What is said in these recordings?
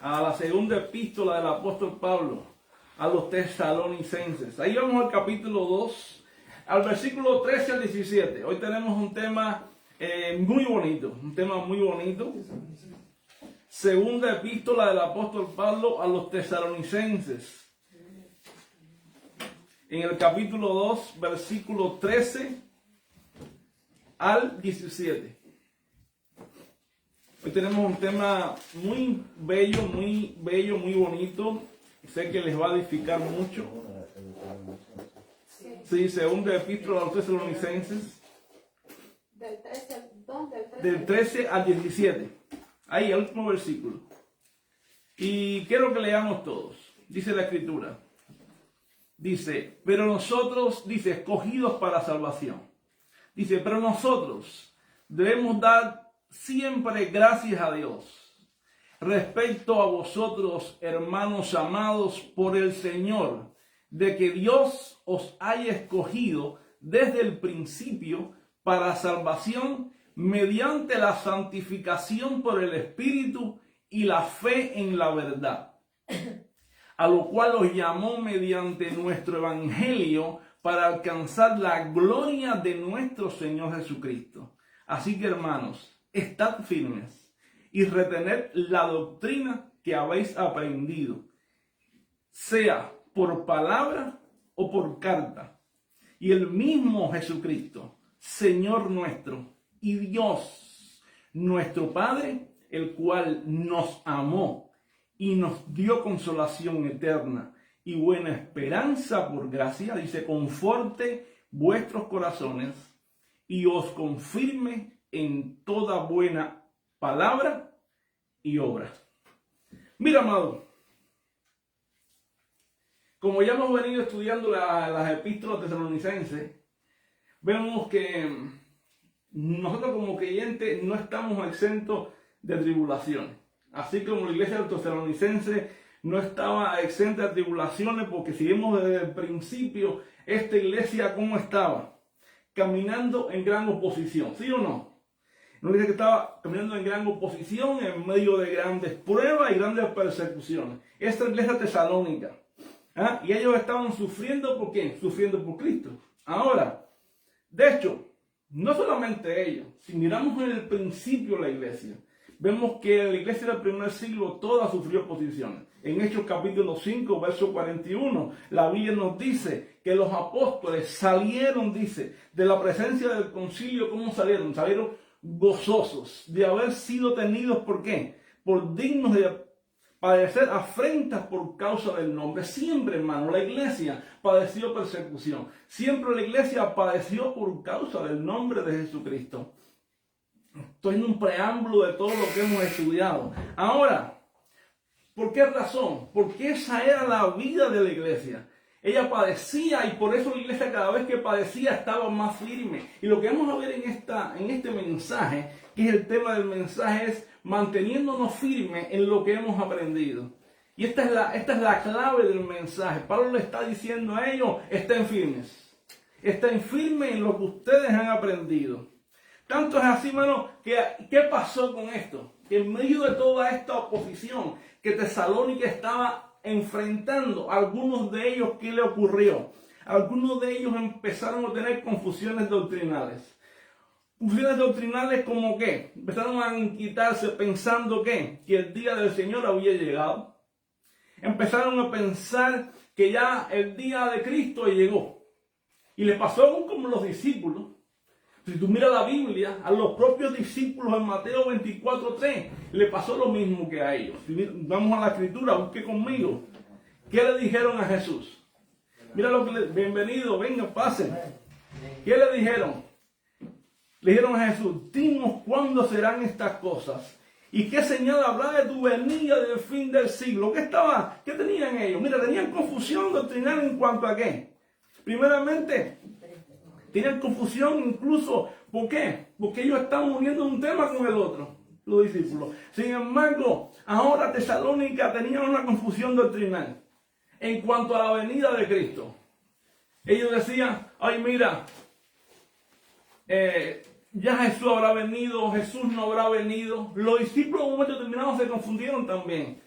a la segunda epístola del apóstol Pablo a los tesalonicenses. Ahí vamos al capítulo 2, al versículo 13 al 17. Hoy tenemos un tema muy bonito, Segunda epístola del apóstol Pablo a los tesalonicenses. En el capítulo 2, versículo 13 al 17. Hoy tenemos un tema muy bello, muy bonito. Sé que les va a edificar mucho. Sí, segunda epístola a los tesalonicenses. Del 13 al 17. Ahí, el último versículo. Y quiero que leamos todos. Dice la escritura. Dice, pero nosotros, dice, escogidos para salvación. Dice, pero nosotros debemos dar siempre gracias a Dios respecto a vosotros, hermanos amados por el Señor, de que Dios os haya escogido desde el principio para salvación mediante la santificación por el Espíritu y la fe en la verdad, a lo cual os llamó mediante nuestro Evangelio para alcanzar la gloria de nuestro Señor Jesucristo. Así que, hermanos, estad firmes y retened la doctrina que habéis aprendido, sea por palabra o por carta. Y el mismo Jesucristo, Señor nuestro y Dios, nuestro Padre, el cual nos amó y nos dio consolación eterna y buena esperanza por gracia, dice, conforte vuestros corazones y os confirme en toda buena palabra y obra. Mira, amado, como ya hemos venido estudiando las epístolas tesalonicenses, vemos que nosotros como creyentes no estamos exentos de tribulaciones. Así como la iglesia de los tesalonicenses no estaba exenta de tribulaciones, porque si vemos desde el principio, esta iglesia cómo estaba, caminando en gran oposición, ¿sí o no? Una iglesia que estaba caminando en gran oposición en medio de grandes pruebas y grandes persecuciones. Esta iglesia tesalónica. Y ellos estaban sufriendo, ¿por qué? Sufriendo por Cristo. Ahora, de hecho, no solamente ellos. Si miramos en el principio de la iglesia, vemos que la iglesia del primer siglo toda sufrió oposiciones. En Hechos capítulo 5, verso 41, la Biblia nos dice que los apóstoles salieron, dice, de la presencia del concilio. ¿Cómo salieron? Salieron gozosos de haber sido tenidos, ¿por qué? Por dignos de padecer afrentas por causa del nombre. Siempre, hermano, la iglesia padeció persecución. Siempre la iglesia padeció por causa del nombre de Jesucristo. Estoy en un preámbulo de todo lo que hemos estudiado. Ahora, ¿por qué razón? Porque esa era la vida de la iglesia. Ella padecía y por eso la iglesia cada vez que padecía estaba más firme. Y lo que vamos a ver en este mensaje, que es el tema del mensaje, es manteniéndonos firmes en lo que hemos aprendido. Y esta es la clave del mensaje. Pablo le está diciendo a ellos, estén firmes. Estén firmes en lo que ustedes han aprendido. Tanto es así, hermano, que ¿qué pasó con esto? Que en medio de toda esta oposición que Tesalónica estaba enfrentando, algunos de ellos, ¿qué le ocurrió? Algunos de ellos empezaron a tener confusiones doctrinales. Confusiones doctrinales como ¿qué? Empezaron a inquietarse pensando que el día del Señor había llegado. Empezaron a pensar que ya el día de Cristo llegó. Y le pasó aún como los discípulos. Si tú miras la Biblia, a los propios discípulos en Mateo 24:3 le pasó lo mismo que a ellos. Si vamos a la escritura, busque conmigo. ¿Qué le dijeron a Jesús? Mira lo que bienvenido, venga, pasen. ¿Qué le dijeron? Le dijeron a Jesús, dinos cuándo serán estas cosas. ¿Y qué señal habrá de tu venida del fin del siglo? ¿Qué tenían ellos? Mira, tenían confusión doctrinal en cuanto a qué. Primeramente, tenían confusión incluso, ¿por qué? Porque ellos estaban uniendo un tema con el otro, los discípulos. Sin embargo, ahora Tesalónica tenía una confusión doctrinal en cuanto a la venida de Cristo. Ellos decían, ay mira, ya Jesús habrá venido, Jesús no habrá venido. Los discípulos en un momento determinado se confundieron también.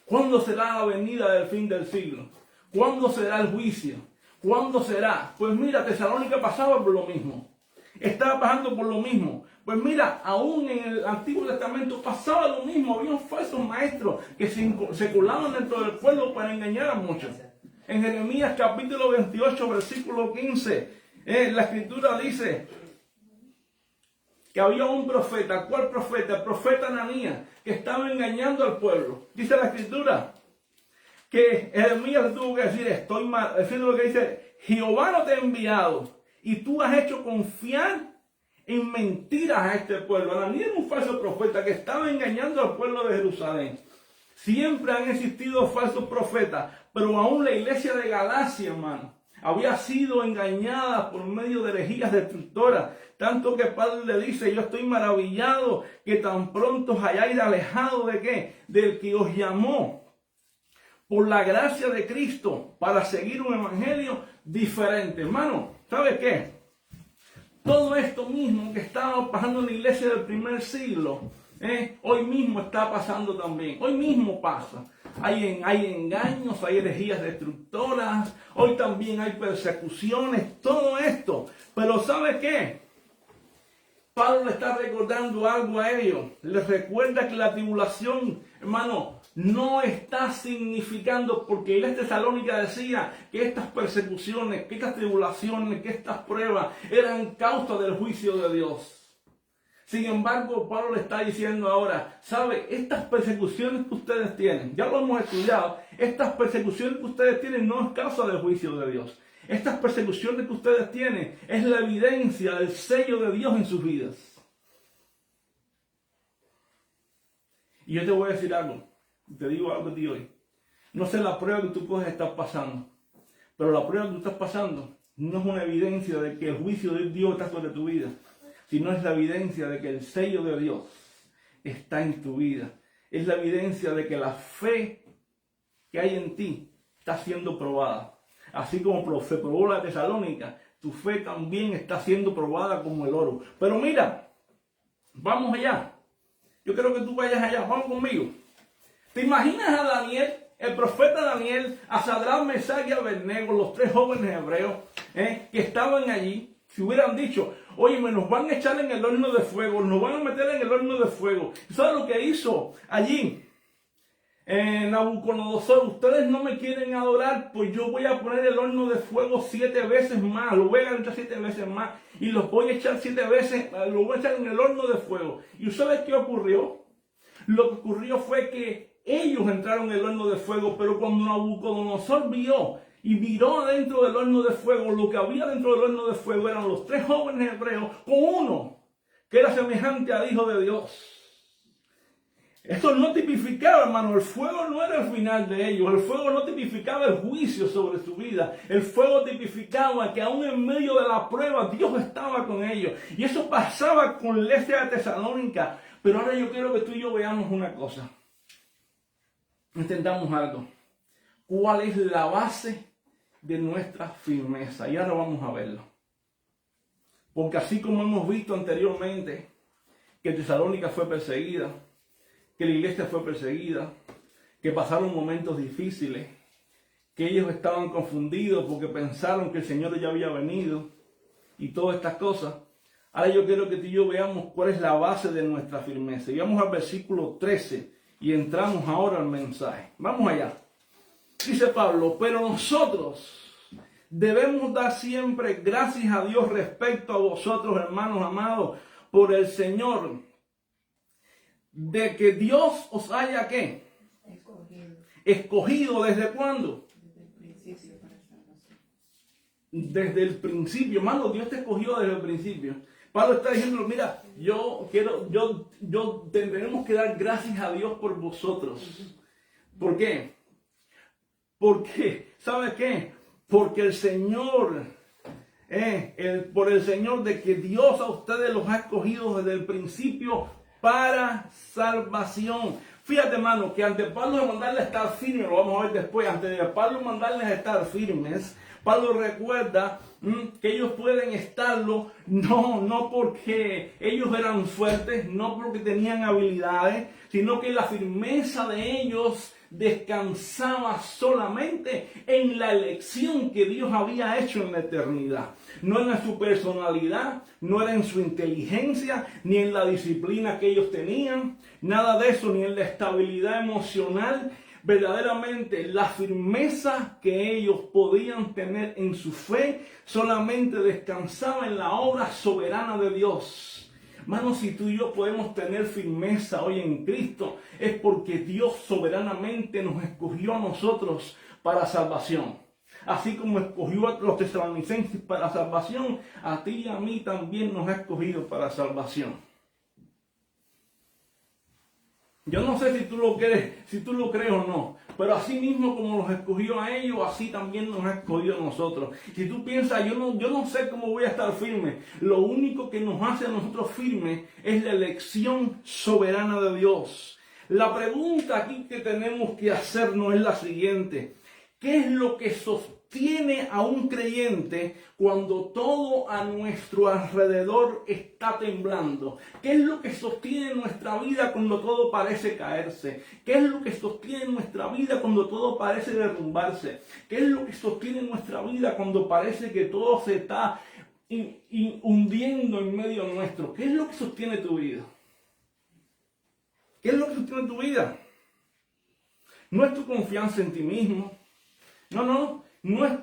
¿Cuándo será la venida del fin del siglo? ¿Cuándo será el juicio? ¿Cuándo será? Pues mira, Tesalónica pasaba por lo mismo. Estaba pasando por lo mismo. Pues mira, aún en el Antiguo Testamento pasaba lo mismo. Había falsos maestros que se colaban dentro del pueblo para engañar a muchos. En Jeremías capítulo 28, versículo 15, la escritura dice que había un profeta. ¿Cuál profeta? El profeta Ananías, que estaba engañando al pueblo. Dice la escritura que Jeremías le tuvo que decir, decirle lo que dice, Jehová no te ha enviado y tú has hecho confiar en mentiras a este pueblo. Ananías era un falso profeta que estaba engañando al pueblo de Jerusalén. Siempre han existido falsos profetas, pero aún la iglesia de Galacia, hermano, había sido engañada por medio de herejías destructoras. Tanto que Pablo le dice, yo estoy maravillado que tan pronto os hayáis alejado de qué, del que os llamó por la gracia de Cristo para seguir un evangelio diferente. Hermano, ¿sabe qué? Todo esto mismo que estaba pasando en la iglesia del primer siglo, hoy mismo está pasando también. Hoy mismo pasa. Hay engaños, hay herejías destructoras, hoy también hay persecuciones, todo esto. Pero ¿sabe qué? Pablo le está recordando algo a ellos. Les recuerda que la tribulación, hermano, no está significando, porque la Tesalónica decía que estas persecuciones, que estas tribulaciones, que estas pruebas eran causa del juicio de Dios. Sin embargo, Pablo le está diciendo ahora, ¿sabe? Estas persecuciones que ustedes tienen, ya lo hemos estudiado, estas persecuciones que ustedes tienen no es causa del juicio de Dios. Estas persecuciones que ustedes tienen es la evidencia del sello de Dios en sus vidas. Y yo te voy a decir algo, te digo algo a ti hoy. No sé la prueba que tú puedes estar pasando, pero la prueba que tú estás pasando no es una evidencia de que el juicio de Dios está sobre tu vida, sino es la evidencia de que el sello de Dios está en tu vida. Es la evidencia de que la fe que hay en ti está siendo probada. Así como se probó la Tesalónica, tu fe también está siendo probada como el oro. Pero mira, vamos allá. Yo quiero que tú vayas allá, vamos conmigo. ¿Te imaginas a Daniel, el profeta Daniel, a Sadrach, Mesach y Abednego, los tres jóvenes hebreos que estaban allí? Si hubieran dicho, oye, nos van a echar en el horno de fuego, nos van a meter en el horno de fuego. ¿Sabes lo que hizo allí? Nabucodonosor, ustedes no me quieren adorar, pues yo voy a poner el horno de fuego 7 veces más, lo voy a calentar 7 veces más y los voy a echar 7 veces, lo voy a echar en el horno de fuego. ¿Y ustedes qué ocurrió? Lo que ocurrió fue que ellos entraron en el horno de fuego, pero cuando Nabucodonosor vio y miró adentro del horno de fuego, lo que había dentro del horno de fuego eran los tres jóvenes hebreos con uno que era semejante al Hijo de Dios. Esto no tipificaba, hermano, el fuego no era el final de ellos, el fuego no tipificaba el juicio sobre su vida, el fuego tipificaba que aún en medio de la prueba Dios estaba con ellos. Y eso pasaba con la iglesia de Tesalónica. Pero ahora yo quiero que tú y yo veamos una cosa, entendamos algo. ¿Cuál es la base de nuestra firmeza? Y ahora vamos a verlo. Porque así como hemos visto anteriormente que Tesalónica fue perseguida, que la iglesia fue perseguida, que pasaron momentos difíciles, que ellos estaban confundidos porque pensaron que el Señor ya había venido y todas estas cosas. Ahora yo quiero que tú y yo veamos cuál es la base de nuestra firmeza. Y vamos al versículo 13 y entramos ahora al mensaje. Vamos allá. Dice Pablo, pero nosotros debemos dar siempre gracias a Dios respecto a vosotros, hermanos amados, por el Señor, de que Dios os haya, ¿qué? Escogido. ¿Desde cuándo? Desde el principio, hermano, Dios te escogió desde el principio. Pablo está diciendo, mira, tenemos que dar gracias a Dios por vosotros. ¿Por qué? Porque, ¿sabe qué? Porque el Señor, por el Señor, de que Dios a ustedes los ha escogido desde el principio para salvación. Fíjate, hermano, que ante Pablo de mandarles a estar firmes, lo vamos a ver después, antes de Pablo mandarles a estar firmes, Pablo recuerda que ellos pueden estarlo no porque ellos eran fuertes, no porque tenían habilidades, sino que la firmeza de ellos descansaba solamente en la elección que Dios había hecho en la eternidad. No era en su personalidad, no era en su inteligencia, ni en la disciplina que ellos tenían, nada de eso, ni en la estabilidad emocional. Verdaderamente la firmeza que ellos podían tener en su fe solamente descansaba en la obra soberana de Dios. Hermanos, si tú y yo podemos tener firmeza hoy en Cristo, es porque Dios soberanamente nos escogió a nosotros para salvación. Así como escogió a los tesalonicenses para salvación, a ti y a mí también nos ha escogido para salvación. Yo no sé si tú lo crees o no, pero así mismo como los escogió a ellos, así también nos ha escogido a nosotros. Si tú piensas, yo no sé cómo voy a estar firme, lo único que nos hace a nosotros firmes es la elección soberana de Dios. La pregunta aquí que tenemos que hacernos es la siguiente: ¿qué es lo que sostiene a un creyente cuando todo a nuestro alrededor está temblando? ¿Qué es lo que sostiene nuestra vida cuando todo parece caerse? ¿Qué es lo que sostiene nuestra vida cuando todo parece derrumbarse? ¿Qué es lo que sostiene nuestra vida cuando parece que todo se está hundiendo en medio nuestro? ¿Qué es lo que sostiene tu vida? ¿Qué es lo que sostiene tu vida? No es tu confianza en ti mismo. No es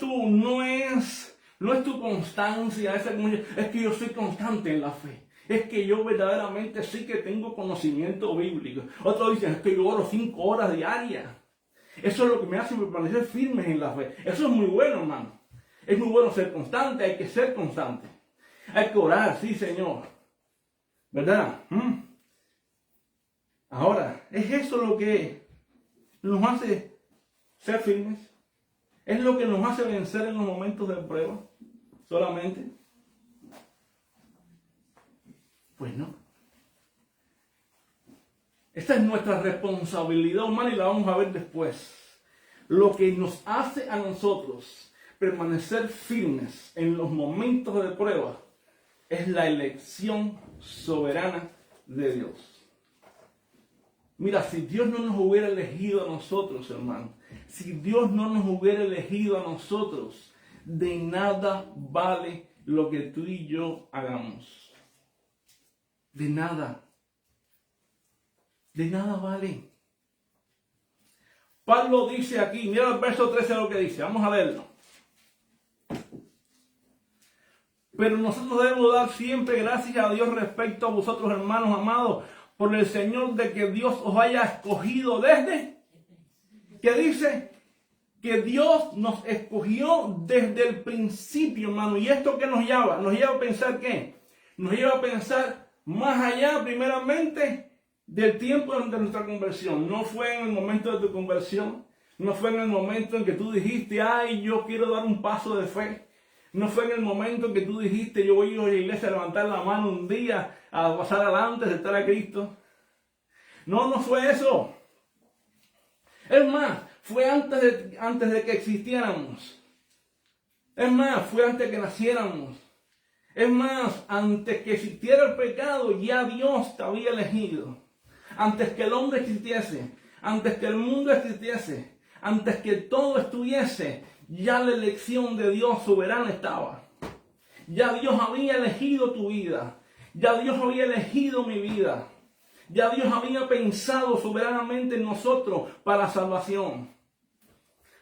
tu constancia, es que yo soy constante en la fe. Es que yo verdaderamente sí que tengo conocimiento bíblico. Otros dicen, es que yo oro 5 horas diarias. Eso es lo que me hace permanecer firmes en la fe. Eso es muy bueno, hermano. Es muy bueno ser constante, hay que ser constante. Hay que orar, sí, Señor. ¿Verdad? Ahora, ¿es eso lo que nos hace ser firmes? ¿Es lo que nos hace vencer en los momentos de prueba solamente? Pues no. Esta es nuestra responsabilidad humana y la vamos a ver después. Lo que nos hace a nosotros permanecer firmes en los momentos de prueba es la elección soberana de Dios. Mira, si Dios no nos hubiera elegido a nosotros, hermano, si Dios no nos hubiera elegido a nosotros, de nada vale lo que tú y yo hagamos. De nada. De nada vale. Pablo dice aquí, mira el verso 13 lo que dice, vamos a leerlo. Pero nosotros debemos dar siempre gracias a Dios respecto a vosotros, hermanos amados, por el Señor, de que Dios os haya escogido desde, ¿qué dice? Que Dios nos escogió desde el principio, hermano. ¿Y esto qué nos lleva? ¿Nos lleva a pensar qué? Nos lleva a pensar más allá, primeramente, del tiempo de nuestra conversión. No fue en el momento de tu conversión, no fue en el momento en que tú dijiste, ay, yo quiero dar un paso de fe. No fue en el momento en que tú dijiste, yo voy a ir a la iglesia a levantar la mano un día, a pasar adelante, a aceptar a Cristo. No fue eso. Es más, fue antes de que existiéramos. Es más, fue antes de que naciéramos. Es más, antes que existiera el pecado, ya Dios te había elegido. Antes que el hombre existiese, antes que el mundo existiese, antes que todo estuviese, ya la elección de Dios soberana estaba. Ya Dios había elegido tu vida. Ya Dios había elegido mi vida. Ya Dios había pensado soberanamente en nosotros para salvación.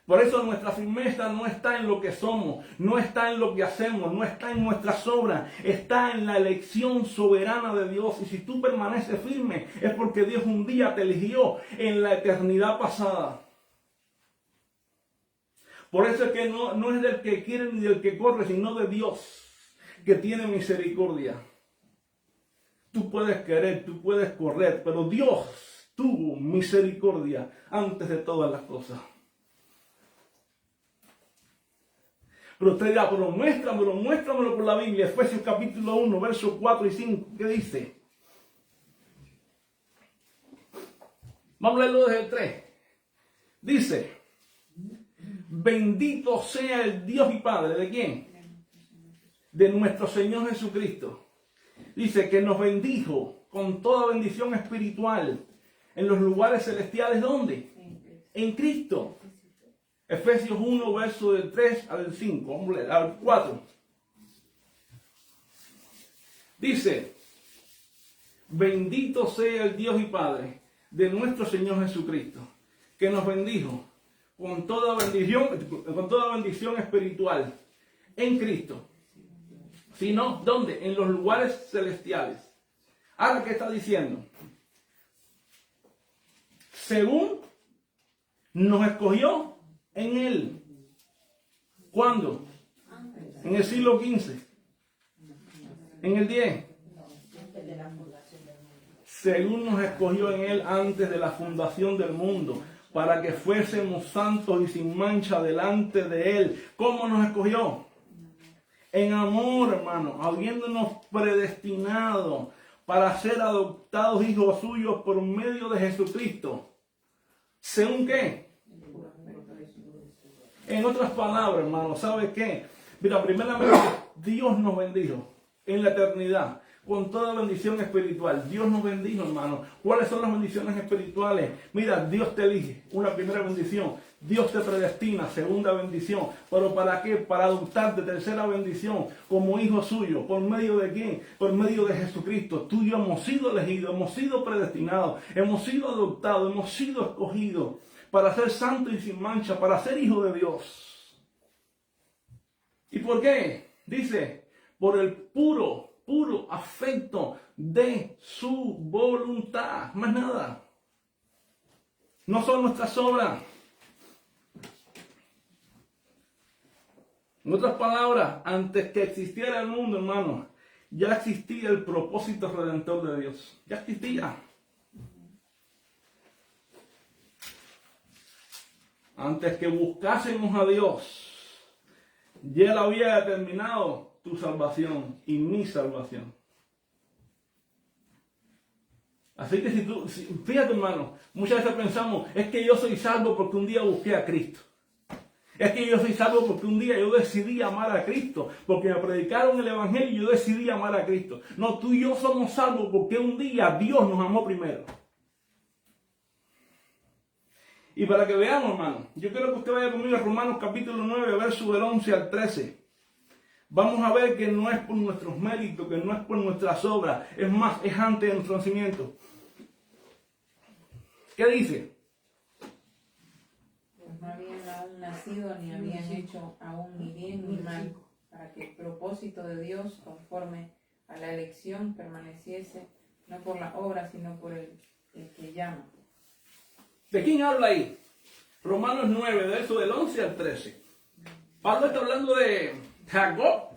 Por eso nuestra firmeza no está en lo que somos, no está en lo que hacemos, no está en nuestras obras, está en la elección soberana de Dios. Y si tú permaneces firme, es porque Dios un día te eligió en la eternidad pasada. Por eso es que no es del que quiere ni del que corre, sino de Dios, que tiene misericordia. Tú puedes querer, tú puedes correr, pero Dios tuvo misericordia antes de todas las cosas. Pero usted dirá, pero muéstramelo por la Biblia. Efesios capítulo 1, versos 4 y 5, ¿qué dice? Vamos a leerlo desde el 3. Dice, bendito sea el Dios y Padre, ¿de quién? De nuestro Señor Jesucristo. Dice que nos bendijo con toda bendición espiritual en los lugares celestiales, ¿dónde? En Cristo. Efesios 1, verso del 3 al 5, vamos a leer, al 4. Dice, bendito sea el Dios y Padre de nuestro Señor Jesucristo, que nos bendijo con toda bendición espiritual en Cristo. Sino, ¿dónde? En los lugares celestiales. Ahora, ¿qué está diciendo? Según nos escogió en Él. ¿Cuándo? En el siglo XV. En el 10. Según nos escogió en Él antes de la fundación del mundo, para que fuésemos santos y sin mancha delante de Él. ¿Cómo nos escogió? En amor, hermano, habiéndonos predestinado para ser adoptados hijos suyos por medio de Jesucristo. ¿Según qué? En otras palabras, hermano, ¿sabe qué? Mira, primeramente, Dios nos bendijo en la eternidad con toda bendición espiritual. Dios nos bendijo, hermano. ¿Cuáles son las bendiciones espirituales? Mira, Dios te elige, una primera bendición. Dios te predestina, segunda bendición. ¿Pero para qué? Para adoptarte, tercera bendición, como hijo suyo. ¿Por medio de quién? Por medio de Jesucristo. Tú y yo hemos sido elegidos, hemos sido predestinados, hemos sido adoptados, hemos sido escogidos para ser santos y sin mancha, para ser hijos de Dios. ¿Y por qué? Dice, por el puro afecto de su voluntad. Más nada. No son nuestras obras. En otras palabras, antes que existiera el mundo, hermano, ya existía el propósito redentor de Dios. Ya existía. Antes que buscásemos a Dios, ya Él había determinado tu salvación y mi salvación. Así que fíjate, hermano, muchas veces pensamos, es que yo soy salvo porque un día busqué a Cristo. Es que yo soy salvo porque un día yo decidí amar a Cristo, porque me predicaron el Evangelio y yo decidí amar a Cristo. No, tú y yo somos salvos porque un día Dios nos amó primero. Y para que veamos, hermano, yo quiero que usted vaya conmigo a Romanos capítulo 9, verso del 11 al 13. Vamos a ver que no es por nuestros méritos, que no es por nuestras obras. Es más, es antes de nuestro nacimiento. ¿Qué dice? Pues no habían aún nacido, ni habían hecho aún ni bien ni mal, para que el propósito de Dios, conforme a la elección, permaneciese, no por la obra, sino por el que llama. ¿De quién habla ahí? Romanos 9, verso del 11 al 13. Pablo está hablando de Jacob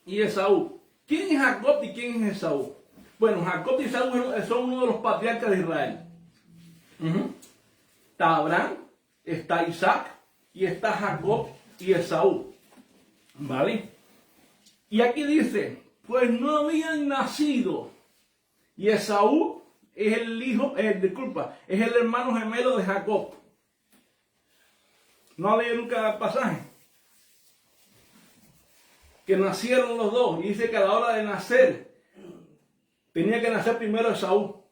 y Esaú. ¿Quién es Jacob y quién es Esaú? Bueno, Jacob y Esaú son uno de los patriarcas de Israel. Está Abraham, está Isaac y está Jacob y Esaú. ¿Vale? Y aquí dice, pues no habían nacido. Y Esaú es el hijo, es el hermano gemelo de Jacob. No había nunca pasaje. Que nacieron los dos. Y dice que a la hora de nacer, tenía que nacer primero Esaú.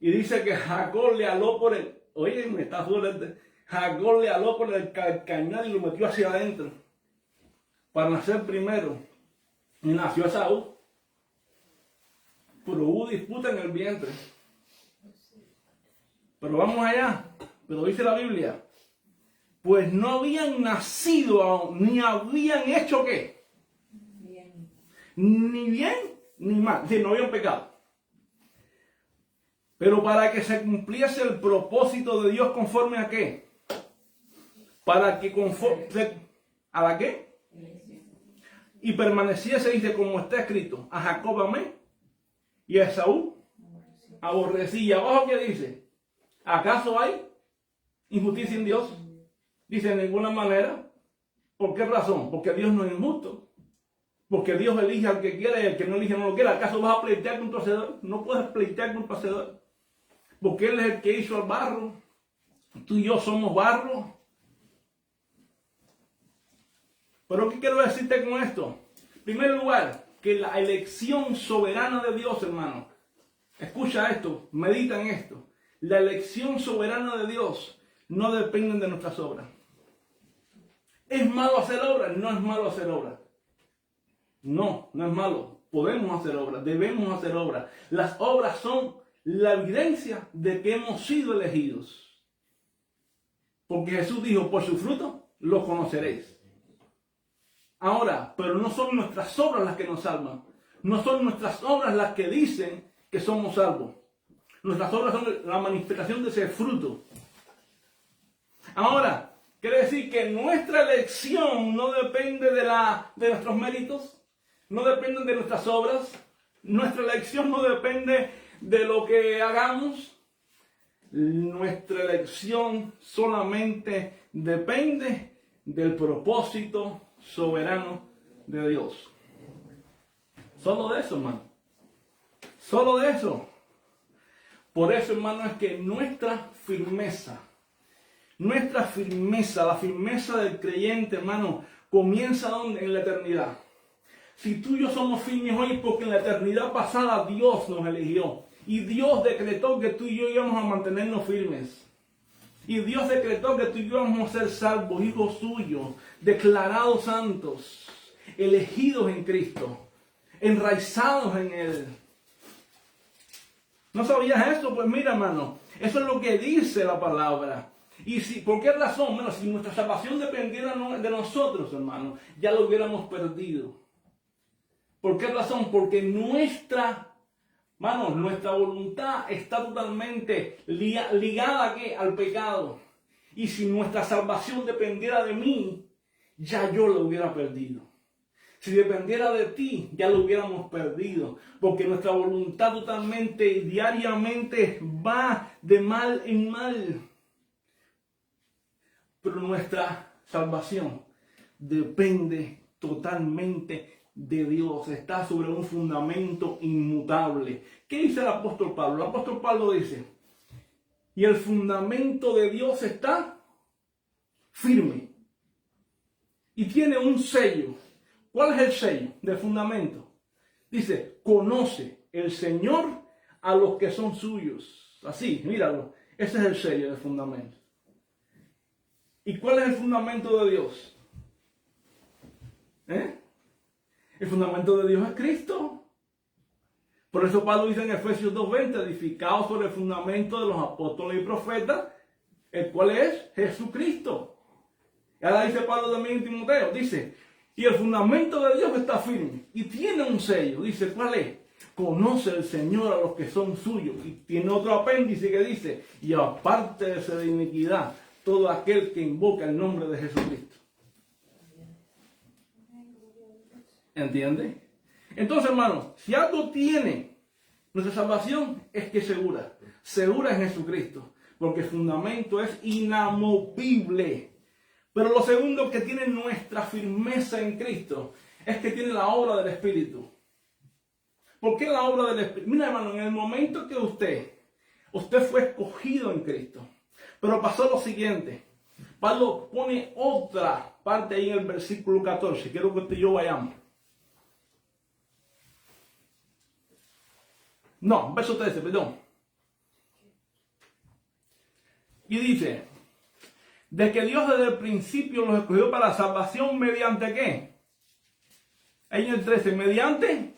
Y dice que Jacob le aló por el, oye, me está fuerte. Jacob le aló por el calcañar y lo metió hacia adentro. Para nacer primero. Y nació Esaú. Pero hubo disputa en el vientre. Pero vamos allá. Pero dice la Biblia. Pues no habían nacido aún, ni habían hecho ¿qué? Bien. Ni bien ni mal. Es decir, no habían pecado. Pero para que se cumpliese el propósito de Dios conforme a qué? Para que conforme... ¿A la qué? Y permaneciese, dice, como está escrito, a Jacob amé y a Esaú aborrecí. Y abajo, ¿qué dice? ¿Acaso hay injusticia en Dios? Dice, de ninguna manera. ¿Por qué razón? Porque Dios no es injusto. Porque Dios elige al que quiere y el que no elige no lo quiere. ¿Acaso vas a pleitear con tu hacedor? No puedes pleitear con tu hacedor. Porque Él es el que hizo el barro. Tú y yo somos barro. Pero ¿qué quiero decirte con esto? En primer lugar, que la elección soberana de Dios, hermano. Escucha esto, medita en esto. la elección soberana de Dios no depende de nuestras obras. ¿Es malo hacer obras? No es malo hacer obras. No, no es malo. Podemos hacer obras, debemos hacer obras. Las obras son la evidencia de que hemos sido elegidos. Porque Jesús dijo, por su fruto los conoceréis. Ahora, pero no son nuestras obras las que nos salvan. No son nuestras obras las que dicen que somos salvos. Nuestras obras son la manifestación de ese fruto. Ahora, quiere decir que nuestra elección no depende de nuestros méritos, no depende de nuestras obras. Nuestra elección no depende de lo que hagamos. Nuestra elección solamente depende del propósito soberano de Dios. Solo de eso, hermano. Solo de eso. Por eso, hermano, es que nuestra firmeza, la firmeza del creyente, hermano, comienza ¿dónde? En la eternidad. Si tú y yo somos firmes hoy, porque en la eternidad pasada Dios nos eligió. Y Dios decretó que tú y yo íbamos a mantenernos firmes. Y Dios decretó que tú y yo íbamos a ser salvos, hijos suyos, declarados santos, elegidos en Cristo, enraizados en Él. ¿No sabías eso? Pues mira, hermano, eso es lo que dice la palabra. Y ¿por qué razón? Bueno, si nuestra salvación dependiera de nosotros, hermano, ya lo hubiéramos perdido. ¿Por qué razón? Porque nuestra voluntad está totalmente ligada ¿a qué? Al pecado. Y si nuestra salvación dependiera de mí, ya yo lo hubiera perdido. Si dependiera de ti, ya lo hubiéramos perdido. Porque nuestra voluntad totalmente, diariamente, va de mal en mal. Pero nuestra salvación depende totalmente de Dios, está sobre un fundamento inmutable. ¿Qué dice el apóstol Pablo? El apóstol Pablo dice, y el fundamento de Dios está firme y tiene un sello. ¿Cuál es el sello del fundamento? Dice, conoce el Señor a los que son suyos. Así, míralo, ese es el sello del fundamento. ¿Y cuál es el fundamento de Dios? El fundamento de Dios es Cristo. Por eso Pablo dice en Efesios 2:20, edificados sobre el fundamento de los apóstoles y profetas, el cual es Jesucristo. Y ahora dice Pablo también en Timoteo, dice, y el fundamento de Dios está firme y tiene un sello. Dice, ¿cuál es? Conoce el Señor a los que son suyos. Y tiene otro apéndice que dice, y apártese de iniquidad todo aquel que invoca el nombre de Jesucristo. ¿Entiende? Entonces, hermano, si algo tiene nuestra salvación, es que es segura. Segura en Jesucristo. Porque el fundamento es inamovible. Pero lo segundo que tiene nuestra firmeza en Cristo es que tiene la obra del Espíritu. ¿Por qué la obra del Espíritu? Mira, hermano, en el momento que usted fue escogido en Cristo, pero pasó lo siguiente. Pablo pone otra parte ahí en el versículo 14. Quiero que usted y yo vayamos. No, verso 13, perdón. Y dice, de que Dios desde el principio los escogió para la salvación mediante ¿qué? Ahí en el 13, mediante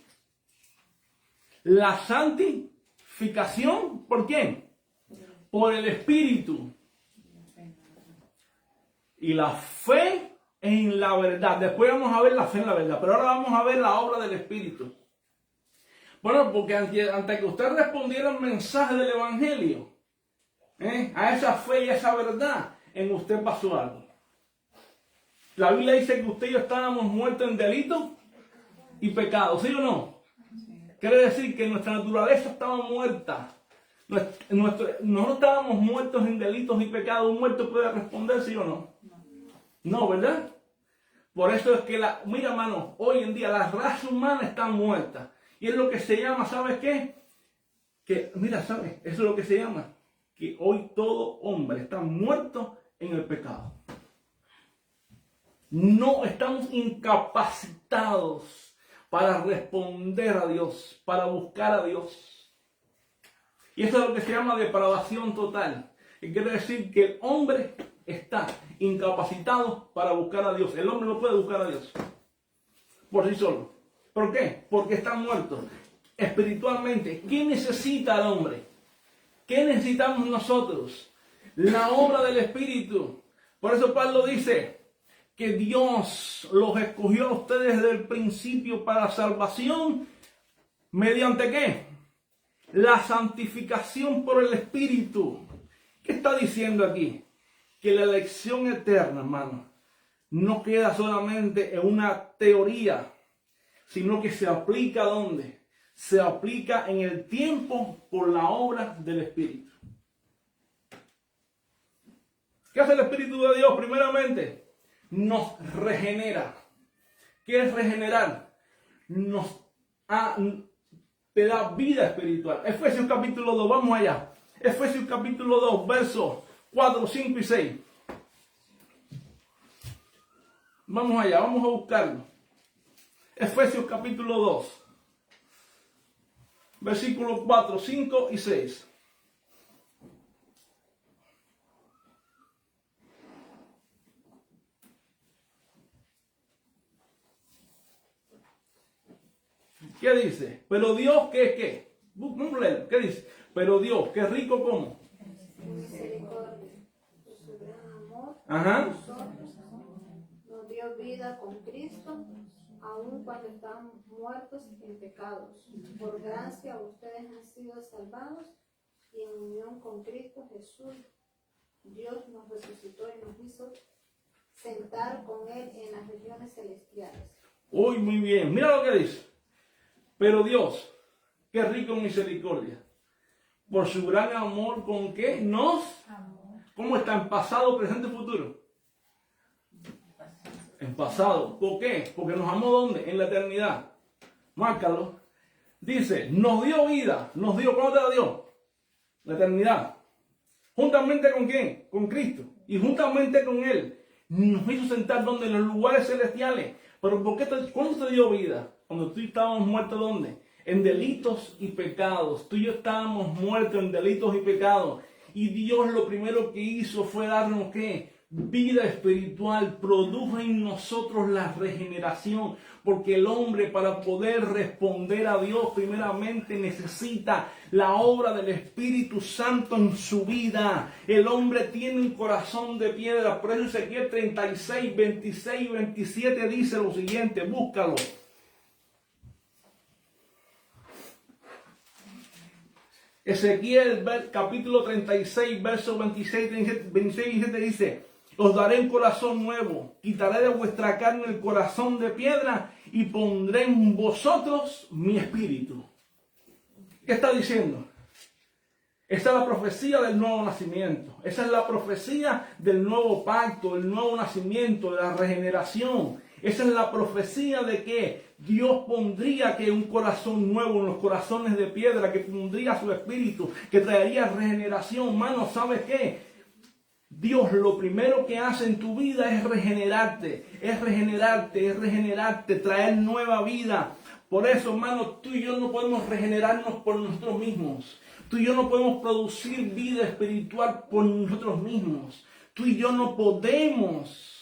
la santificación, ¿por quién? Por el Espíritu. Y la fe en la verdad. Después vamos a ver la fe en la verdad, pero ahora vamos a ver la obra del Espíritu. Bueno, porque antes que usted respondiera al mensaje del Evangelio, a esa fe y a esa verdad, en usted pasó algo. La Biblia dice que usted y yo estábamos muertos en delitos y pecados, ¿sí o no? Quiere decir que nuestra naturaleza estaba muerta. Nosotros estábamos muertos en delitos y pecados. ¿Un muerto puede responder sí o no? No, ¿verdad? Por eso es que, mira, hermano, hoy en día la raza humana está muerta. Y es lo que se llama, ¿sabes qué? Mira, ¿sabes? Eso es lo que se llama. Que hoy todo hombre está muerto en el pecado. No estamos incapacitados para responder a Dios, para buscar a Dios. Y eso es lo que se llama depravación total. Que quiere decir que el hombre está incapacitado para buscar a Dios. El hombre no puede buscar a Dios por sí solo. ¿Por qué? Porque está muerto espiritualmente. ¿Qué necesita el hombre? ¿Qué necesitamos nosotros? La obra del Espíritu. Por eso Pablo dice que Dios los escogió a ustedes desde el principio para salvación. ¿Mediante qué? La santificación por el Espíritu. ¿Qué está diciendo aquí? Que la elección eterna, hermano, no queda solamente en una teoría, sino que se aplica ¿dónde? Se aplica en el tiempo por la obra del Espíritu. ¿Qué hace el Espíritu de Dios? Primeramente, nos regenera. ¿Qué es regenerar? Te da vida espiritual. Efesios capítulo 2, vamos allá. Efesios capítulo 2, versos 4, 5 y 6. Vamos allá, vamos a buscarlo. Efesios capítulo 2, versículos 4, 5 y 6. ¿Qué dice? Pero Dios, ¿qué? Vamos a leer. ¿Qué dice? Pero Dios, qué rico como. Misericordia, por su gran amor, Ajá. nosotros nos dio vida con Cristo, aun cuando estábamos muertos en pecados. Por gracia ustedes han sido salvados y en unión con Cristo Jesús, Dios nos resucitó y nos hizo sentar con Él en las regiones celestiales. Uy, muy bien. Mira lo que dice. Pero Dios, qué rico en misericordia, por su gran amor con que nos... ¿Cómo está? ¿En pasado, presente, futuro? En pasado. ¿Por qué? Porque nos amó ¿dónde? En la eternidad. Márcalo. Dice, nos dio vida. Nos dio, ¿cómo te la dio? La eternidad. ¿Juntamente con quién? Con Cristo. Y juntamente con Él. Nos hizo sentar ¿dónde? En los lugares celestiales. Pero ¿por qué ¿cuándo te dio vida? Cuando tú estábamos muertos, ¿dónde? En delitos y pecados. Tú y yo estábamos muertos en delitos y pecados. Y Dios lo primero que hizo fue darnos ¿qué? Vida espiritual. Produjo en nosotros la regeneración. Porque el hombre para poder responder a Dios primeramente necesita la obra del Espíritu Santo en su vida. El hombre tiene un corazón de piedra. Por eso Ezequiel 36, 26 y 27 dice lo siguiente. Búscalo. Ezequiel capítulo 36, versos 26 y 27 dice: os daré un corazón nuevo, quitaré de vuestra carne el corazón de piedra y pondré en vosotros mi espíritu. ¿Qué está diciendo? Esa es la profecía del nuevo nacimiento. Esa es la profecía del nuevo pacto, el nuevo nacimiento, de la regeneración. Esa es la profecía de que Dios pondría que un corazón nuevo en los corazones de piedra, que pondría su espíritu, que traería regeneración. Hermano, ¿sabes qué? Dios lo primero que hace en tu vida es regenerarte, traer nueva vida. Por eso, hermano, tú y yo no podemos regenerarnos por nosotros mismos. Tú y yo no podemos producir vida espiritual por nosotros mismos. Tú y yo no podemos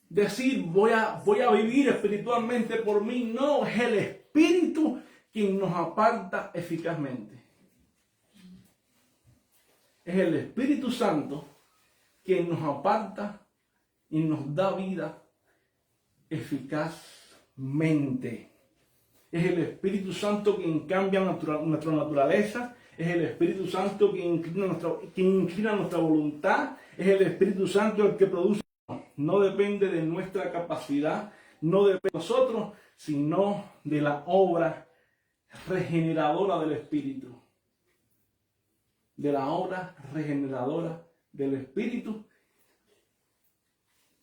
decir voy a vivir espiritualmente por mí. No, es el Espíritu quien nos aparta eficazmente. Es el Espíritu Santo quien nos aparta y nos da vida eficazmente. Es el Espíritu Santo quien cambia nuestra naturaleza. Es el Espíritu Santo quien inclina nuestra voluntad. Es el Espíritu Santo el que produce. No depende de nuestra capacidad, no depende de nosotros, sino de la obra regeneradora del Espíritu. De la obra regeneradora del Espíritu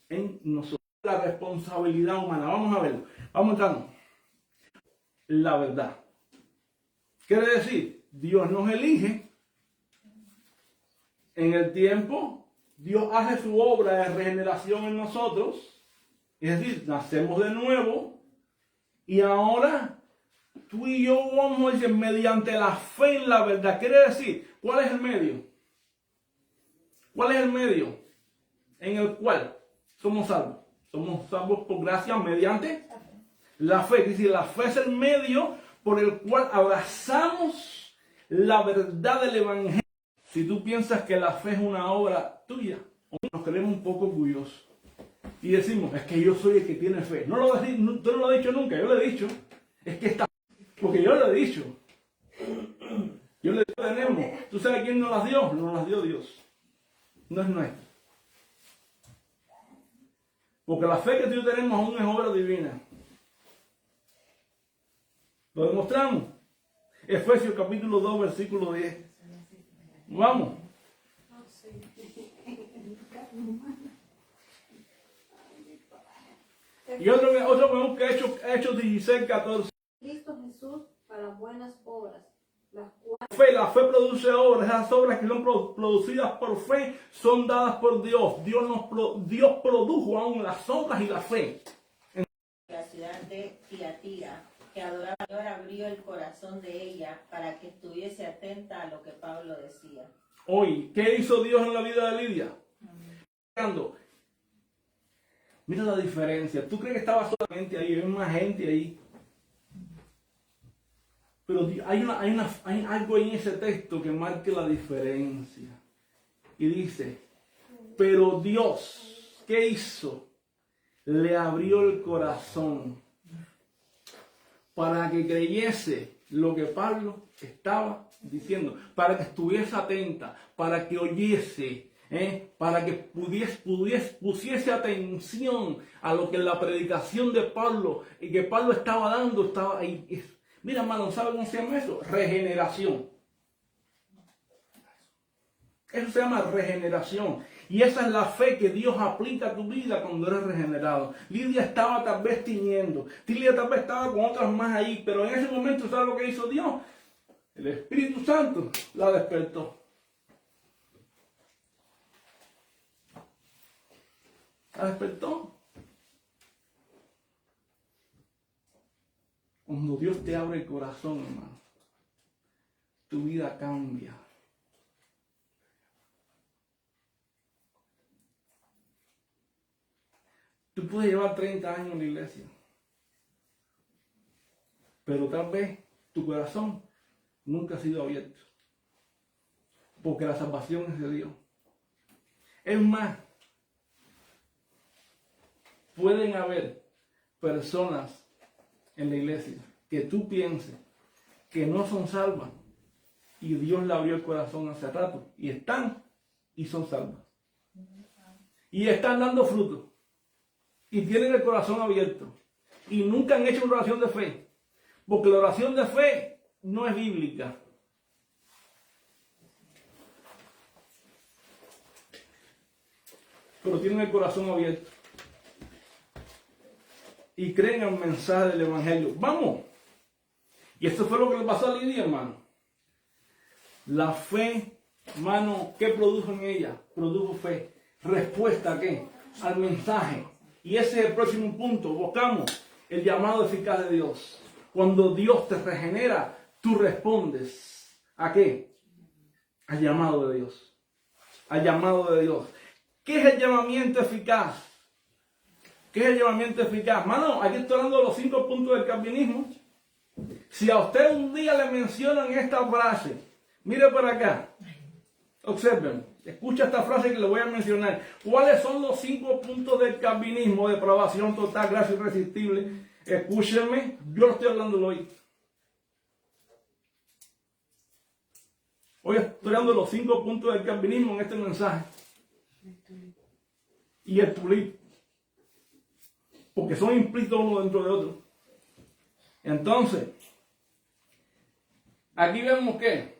en nosotros. La responsabilidad humana. Vamos a verlo. Vamos entrando. La verdad. Quiere decir, Dios nos elige en el tiempo. Dios hace su obra de regeneración en nosotros, es decir, nacemos de nuevo y ahora tú y yo vamos a decir mediante la fe en la verdad. Quiere decir, ¿cuál es el medio? ¿Cuál es el medio en el cual somos salvos? Somos salvos por gracia mediante la fe. Es decir, la fe es el medio por el cual abrazamos la verdad del Evangelio. Si tú piensas que la fe es una obra tuya, nos creemos un poco orgullosos y decimos, es que yo soy el que tiene fe. Tú no lo has dicho nunca, yo lo he dicho. Es que está, porque yo lo he dicho. Yo le digo, tenemos. ¿Tú sabes quién nos las dio? Nos las dio Dios. No es nuestra. Porque la fe que tú y yo tenemos aún es obra divina. ¿Lo demostramos? Efesios capítulo 2, versículo 10. Vamos. Y otro que ha hecho 16, 14. Cristo Jesús para buenas obras, las cuales La fe produce obras. Esas obras que son producidas por fe son dadas por Dios. Dios produjo aún las obras y la fe. La ciudad de Tiatira, que adoraba al Señor, abrió el corazón de ella para que estuviese atenta a lo que Pablo decía. Hoy, ¿qué hizo Dios en la vida de Lidia? Mira la diferencia. ¿Tú crees que estaba solamente ahí? Hay más gente ahí. Pero hay algo en ese texto que marca la diferencia. Y dice, pero Dios, ¿qué hizo? Le abrió el corazón para que creyese lo que Pablo estaba diciendo, para que estuviese atenta, para que oyese, para que pusiese atención a lo que la predicación de Pablo y que Pablo estaba dando, estaba ahí. Mira, hermano, ¿sabe cómo se llama eso? Regeneración. Eso se llama regeneración. Y esa es la fe que Dios aplica a tu vida cuando eres regenerado. Lidia estaba tal vez tiñendo. Lidia tal vez estaba con otras más ahí. Pero en ese momento, ¿sabe lo que hizo Dios? El Espíritu Santo la despertó. La despertó. Cuando Dios te abre el corazón, hermano, tu vida cambia. Tú puedes llevar 30 años en la iglesia, pero tal vez tu corazón nunca ha sido abierto, porque la salvación es de Dios. Es más, pueden haber personas en la iglesia que tú pienses que no son salvas y Dios le abrió el corazón hace rato y están y son salvas y están dando fruto y tienen el corazón abierto y nunca han hecho una oración de fe, porque la oración de fe no es bíblica. Pero tienen el corazón abierto y creen en el mensaje del Evangelio. ¡Vamos! Y esto fue lo que le pasó a Lidia, hermano. La fe, hermano, ¿qué produjo en ella? Produjo fe. ¿Respuesta a qué? Al mensaje. Y ese es el próximo punto. Buscamos el llamado eficaz de Dios. Cuando Dios te regenera, tú respondes. ¿A qué? Al llamado de Dios. Al llamado de Dios. ¿Qué es el llamamiento eficaz? ¿Qué es el llamamiento eficaz? Mano, aquí estoy hablando de los 5 puntos del calvinismo. Si a usted un día le mencionan esta frase, mire para acá, observen, escucha esta frase que le voy a mencionar. ¿Cuáles son los 5 puntos del calvinismo? Depravación total, gracia irresistible. Escúchenme, yo lo estoy hablando hoy. Hoy estoy hablando de los 5 puntos del calvinismo en este mensaje. Y el tulip. Porque son implícitos uno dentro de otro. Entonces, aquí vemos que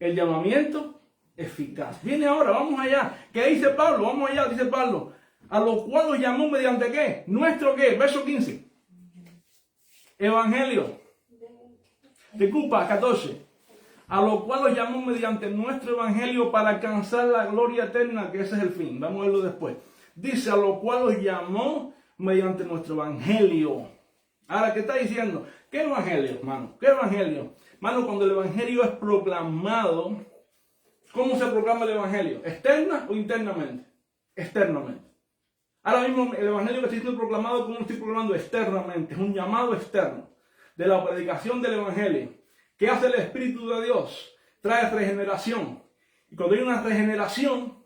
el llamamiento eficaz. Viene ahora, vamos allá. ¿Qué dice Pablo? Vamos allá, dice Pablo. A lo cual los llamó mediante ¿qué? ¿Nuestro qué? Verso 15. Evangelio. Disculpa, 14. A lo cual los llamó mediante nuestro evangelio para alcanzar la gloria eterna, que ese es el fin. Vamos a verlo después. Dice, a lo cual los llamó mediante nuestro evangelio. Ahora, ¿qué está diciendo? ¿Qué evangelio, hermano? ¿Qué evangelio? Hermano, cuando el evangelio es proclamado, ¿cómo se proclama el evangelio? ¿Externa o internamente? Externamente. Ahora mismo el evangelio que estoy siendo proclamado, ¿cómo lo estoy proclamando? Externamente. Es un llamado externo de la predicación del evangelio. ¿Qué hace el Espíritu de Dios? Trae regeneración. Y cuando hay una regeneración,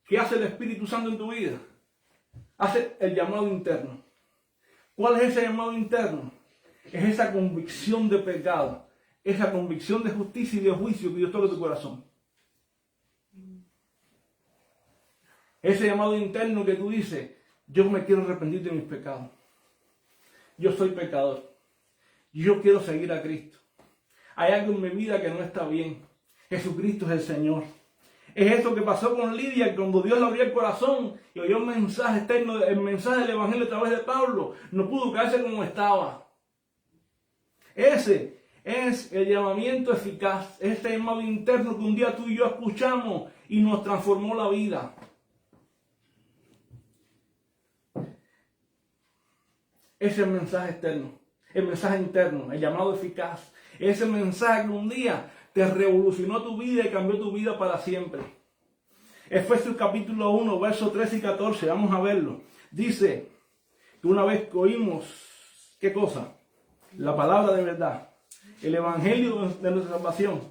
¿qué hace el Espíritu Santo en tu vida? Hace el llamado interno. ¿Cuál es ese llamado interno? Es esa convicción de pecado, esa convicción de justicia y de juicio que Dios toca en tu corazón. Ese llamado interno que tú dices, yo me quiero arrepentir de mis pecados. Yo soy pecador. Yo quiero seguir a Cristo. Hay algo en mi vida que no está bien. Jesucristo es el Señor. Es eso que pasó con Lidia, cuando Dios le abrió el corazón y oyó el mensaje externo, el mensaje del Evangelio a través de Pablo. No pudo quedarse como estaba. Ese es el llamamiento eficaz. Este llamado interno que un día tú y yo escuchamos y nos transformó la vida. Ese es el mensaje externo, el mensaje interno, el llamado eficaz. Ese mensaje que un día te revolucionó tu vida y cambió tu vida para siempre. Efesios capítulo 1, versos 13 y 14, vamos a verlo. Dice que una vez que oímos, ¿qué cosa? La palabra de verdad, el evangelio de nuestra salvación,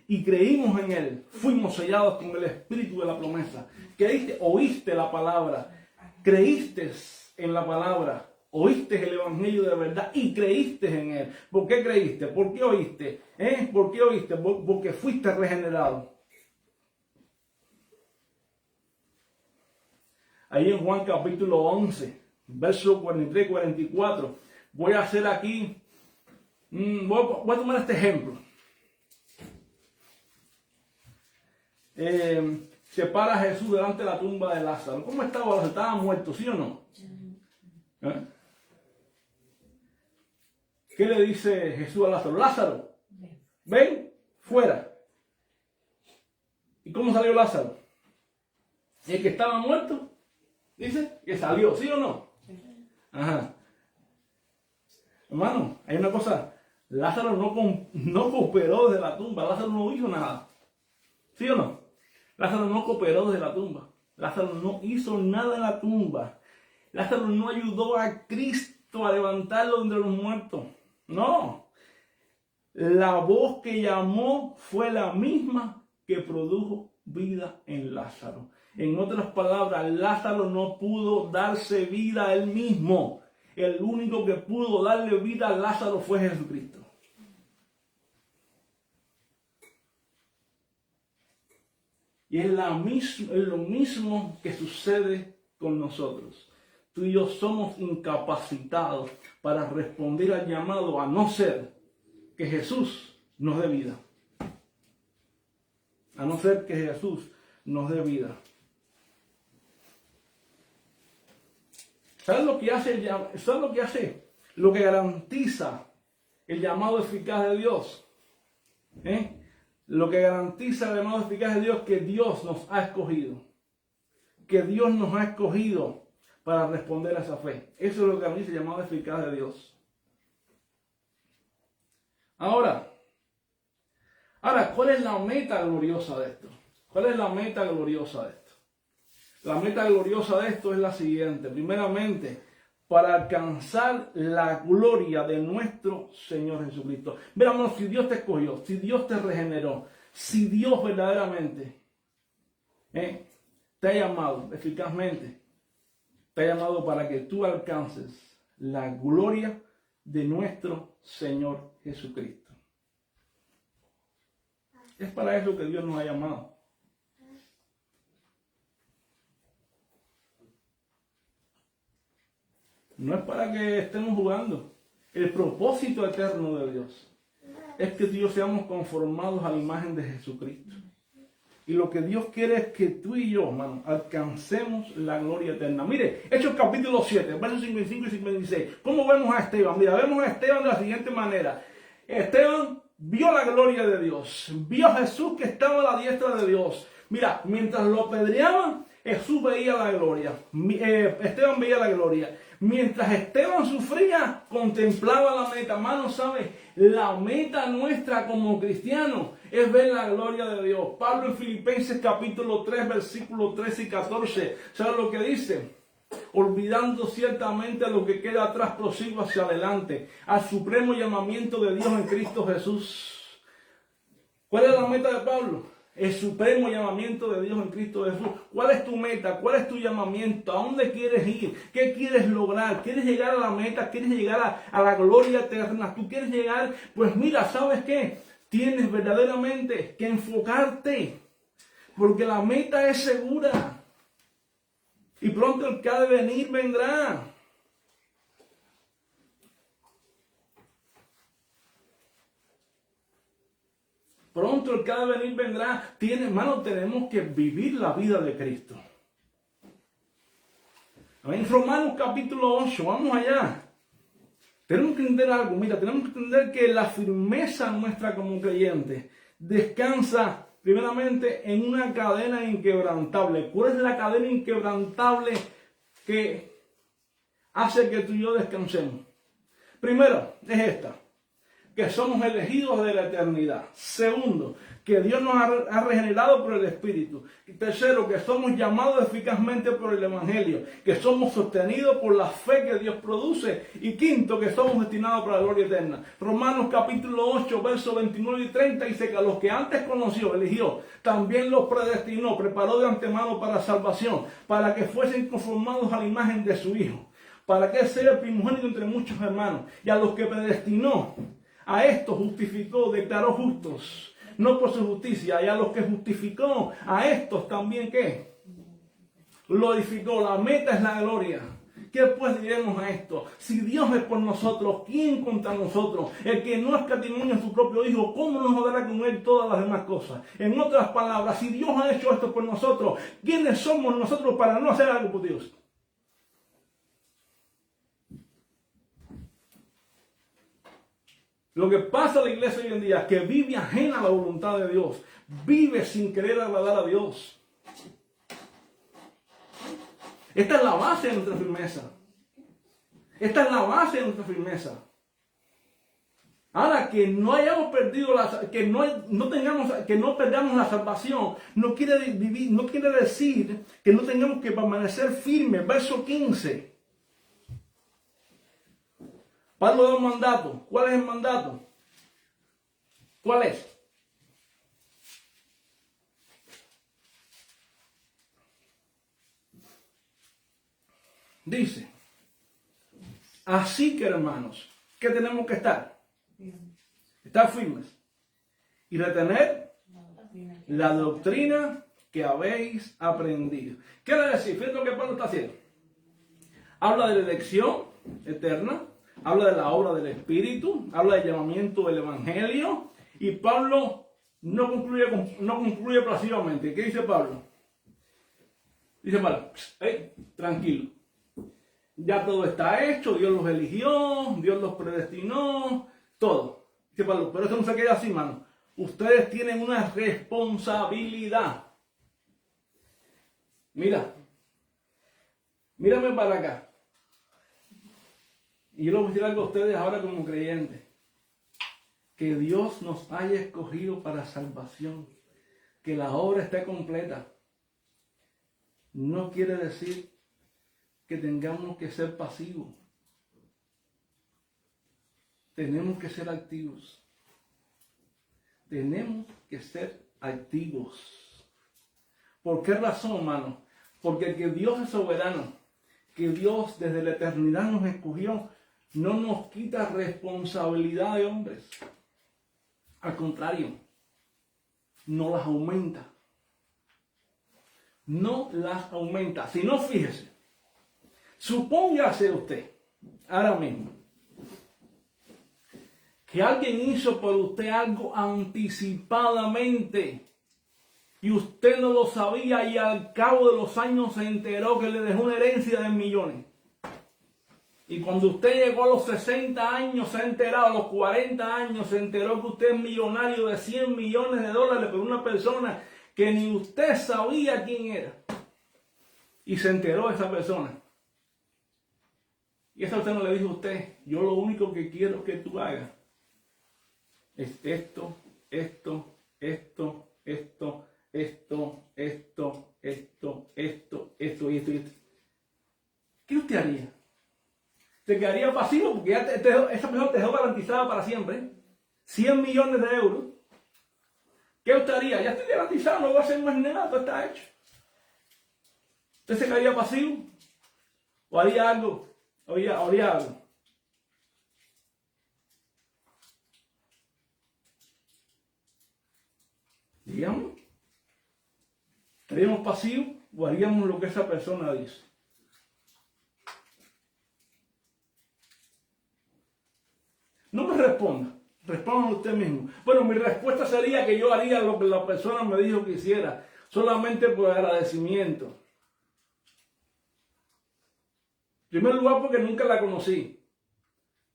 y creímos en él, fuimos sellados con el espíritu de la promesa. ¿Creíste? Oíste la palabra, creíste en la palabra. Oíste el evangelio de verdad y creíste en él. ¿Por qué creíste? ¿Por qué oíste? ¿Por qué oíste? Porque fuiste regenerado. Ahí en Juan capítulo 11, versos 43 y 44, voy a hacer aquí, voy a tomar este ejemplo. Se para Jesús delante de la tumba de Lázaro. ¿Cómo estaba? Estaba muerto, ¿sí o no? ¿Qué le dice Jesús a Lázaro? Lázaro, ven fuera. ¿Y cómo salió Lázaro? El que estaba muerto, dice que salió, ¿sí o no? Ajá. Hermano, hay una cosa, Lázaro no cooperó desde la tumba, Lázaro no hizo nada. ¿Sí o no? Lázaro no cooperó desde la tumba. Lázaro no hizo nada en la tumba. Lázaro no ayudó a Cristo a levantarlo entre los muertos. No. La voz que llamó fue la misma que produjo vida en Lázaro. En otras palabras, Lázaro no pudo darse vida a él mismo. El único que pudo darle vida a Lázaro fue Jesucristo. Y es lo mismo que sucede con nosotros. Tú y yo somos incapacitados para responder al llamado, a no ser que Jesús nos dé vida. A no ser que Jesús nos dé vida. ¿Sabes lo que hace? ¿Sabes lo que hace? Lo que garantiza el llamado eficaz de Dios. Lo que garantiza el llamado eficaz de Dios, que Dios nos ha escogido. Que Dios nos ha escogido para responder a esa fe. Eso es lo que garantiza el llamado eficaz de Dios. Ahora, ¿cuál es la meta gloriosa de esto? ¿Cuál es la meta gloriosa de esto? La meta gloriosa de esto es la siguiente. Primeramente, para alcanzar la gloria de nuestro Señor Jesucristo. Veamos, si Dios te escogió, si Dios te regeneró, si Dios verdaderamente te ha llamado eficazmente, te ha llamado para que tú alcances la gloria de nuestro Señor Jesucristo. Es para eso que Dios nos ha llamado. No es para que estemos jugando. El propósito eterno de Dios es que tú y yo seamos conformados a la imagen de Jesucristo. Y lo que Dios quiere es que tú y yo, hermano, alcancemos la gloria eterna. Mire, Hechos capítulo 7, versos 55 y 56. ¿Cómo vemos a Esteban? Mira, vemos a Esteban de la siguiente manera. Esteban vio la gloria de Dios. Vio a Jesús que estaba a la diestra de Dios. Mira, mientras lo apedreaban, Jesús veía la gloria, Esteban veía la gloria. Mientras Esteban sufría, contemplaba la meta. Hermano, ¿sabe? La meta nuestra como cristianos es ver la gloria de Dios. Pablo en Filipenses capítulo 3, versículos 13 y 14, ¿sabe lo que dice? Olvidando ciertamente lo que queda atrás, prosigo hacia adelante, al supremo llamamiento de Dios en Cristo Jesús. ¿Cuál es la meta de Pablo? El supremo llamamiento de Dios en Cristo Jesús. ¿Cuál es tu meta? ¿Cuál es tu llamamiento? ¿A dónde quieres ir? ¿Qué quieres lograr? ¿Quieres llegar a la meta? ¿Quieres llegar a la gloria eterna? ¿Tú quieres llegar? Pues mira, ¿sabes qué? Tienes verdaderamente que enfocarte, porque la meta es segura. Y pronto el que ha de venir vendrá. Pronto el que ha de venir vendrá. Hermano, tenemos que vivir la vida de Cristo. En Romanos capítulo 8, vamos allá. Tenemos que entender algo. Mira, tenemos que entender que la firmeza nuestra como creyentes descansa primeramente en una cadena inquebrantable. ¿Cuál es la cadena inquebrantable que hace que tú y yo descansemos? Primero, es esta: que somos elegidos de la eternidad. Segundo, que Dios nos ha regenerado por el Espíritu. Y tercero, que somos llamados eficazmente por el Evangelio, que somos sostenidos por la fe que Dios produce. Y quinto, que somos destinados para la gloria eterna. Romanos capítulo 8, versos 29 y 30 dice que a los que antes conoció, eligió, también los predestinó, preparó de antemano para salvación, para que fuesen conformados a la imagen de su Hijo, para que Él sea el primogénito entre muchos hermanos. Y a los que predestinó, a estos justificó, declaró justos, no por su justicia. Y a los que justificó, a estos también, ¿qué? Glorificó. La meta es la gloria. ¿Qué pues diremos a esto? Si Dios es por nosotros, ¿quién contra nosotros? El que no escatimó en su propio Hijo, ¿cómo nos dará con Él todas las demás cosas? En otras palabras, si Dios ha hecho esto por nosotros, ¿quiénes somos nosotros para no hacer algo por Dios? Lo que pasa en la iglesia hoy en día es que vive ajena a la voluntad de Dios. Vive sin querer agradar a Dios. Esta es la base de nuestra firmeza. Esta es la base de nuestra firmeza. Ahora, que no hayamos perdido que no perdamos la salvación, no quiere decir que no tengamos que permanecer firmes. Verso 15. Pablo da un mandato. ¿Cuál es el mandato? ¿Cuál es? Dice, así que hermanos, ¿qué tenemos que estar? Estar firmes y retener la doctrina que habéis aprendido. ¿Qué quiere decir? Fíjate lo que Pablo está haciendo. Habla de la elección eterna. Habla de la obra del Espíritu, habla del llamamiento del Evangelio, y Pablo no concluye pasivamente. ¿Qué dice Pablo? Dice Pablo, tranquilo, ya todo está hecho, Dios los eligió, Dios los predestinó, todo. Dice Pablo, pero eso no se queda así, hermano. Ustedes tienen una responsabilidad. Mírame para acá. Y yo les voy a decir algo a ustedes ahora como creyentes. Que Dios nos haya escogido para salvación. Que la obra esté completa. No quiere decir que tengamos que ser pasivos. Tenemos que ser activos. Tenemos que ser activos. ¿Por qué razón, hermano? Porque que Dios es soberano. Que Dios desde la eternidad nos escogió. No nos quita responsabilidad de hombres. Al contrario, no las aumenta. No las aumenta. Si no, fíjese. Supóngase usted, ahora mismo, que alguien hizo por usted algo anticipadamente y usted no lo sabía y al cabo de los años se enteró que le dejó una herencia de millones. Y cuando usted llegó a los 60 años se ha enterado, a los 40 años se enteró que usted es millonario de 100 millones de dólares por una persona que ni usted sabía quién era. y se enteró esa persona. Y esa persona le dijo a usted, yo lo único que quiero que tú hagas es esto, esto, esto, esto, esto, esto, esto, esto, esto y esto y esto. ¿Qué usted haría? ¿Se quedaría pasivo? Porque ya esa persona te dejó garantizada para siempre 100 millones de euros. ¿Qué usted haría? Ya estoy garantizado, no voy a hacer más nada, todo está hecho. ¿Usted se quedaría pasivo? ¿O haría algo? ¿Haría algo? Digamos, ¿estaríamos pasivos o haríamos lo que esa persona dice? No me responda, responda usted mismo. Bueno, mi respuesta sería que yo haría lo que la persona me dijo que hiciera, solamente por agradecimiento. En primer lugar, porque nunca la conocí.